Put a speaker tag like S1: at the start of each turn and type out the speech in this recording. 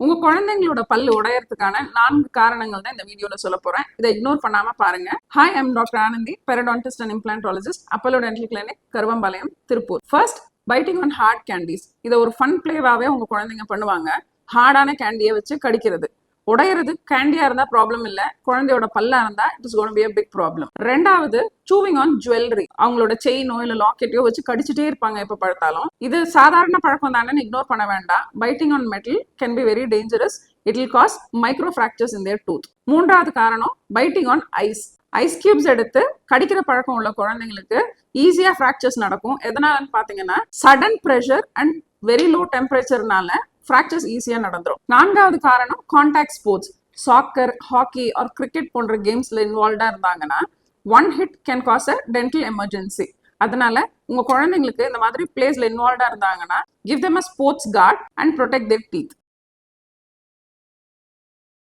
S1: உங்க குழந்தைங்களோட பல்லு உடையறதுக்கான 4 காரணங்கள் தான் இந்த வீடியோல சொல்ல போறேன். இதை இக்னோர் பண்ணாம பாருங்க. Hi, I'm doctor Anandhi, periodontist and implantologist, Apollo dental clinic, Karuvampalayam, Tiruppur. First, biting on hard candies. இதை ஒரு ஃபன் பிளேவாவே உங்க குழந்தைங்க பண்ணுவாங்க. ஹார்டான கேண்டியை வச்சு கடிக்கிறது. உடையிறது கேண்டியா இருந்தா ப்ராப்ளம் இல்ல, குழந்தையோட பல்லா இருந்தா it is gonna be a big problem. ரெண்டாவது, சூவிங் ஆன் ஜுவல்லரி. அவங்களோட செயினோ இல்ல லாக்கெட்டையோ வச்சு கடிச்சிட்டே இருப்பாங்க எப்ப படுத்தாலும். இது சாதாரண பழக்கம் தானே, இக்னோர் பண்ண வேண்டாம். Biting on metal can be very dangerous. It will cause micro fractures in their tooth. மூன்றாவது காரணம், biting on ice. Ice cubes எடுத்து கடிக்கிற பழக்கம் உள்ள குழந்தைங்களுக்கு ஈஸியா ஃப்ராக்சர்ஸ் நடக்கும். எதனாலன்னு பாத்தீங்கன்னா, sudden pressure and very low டெம்பரேச்சர்னால ஃப்ராக்சர்ஸ் ஈஸியா நடந்துரும். நான்காவது காரணம், contact sports. Soccer, hockey or cricket போன்ற கேம்ஸ்ல இன்வால்வ்டா இருந்தாங்கன்னா one hit can cause a dental emergency. அதனால உங்க குழந்தைங்களுக்கு இந்த மாதிரி பிளேஸ்ல இன்வால்வ்டா இருந்தாங்கன்னா give them a sports guard and protect their teeth.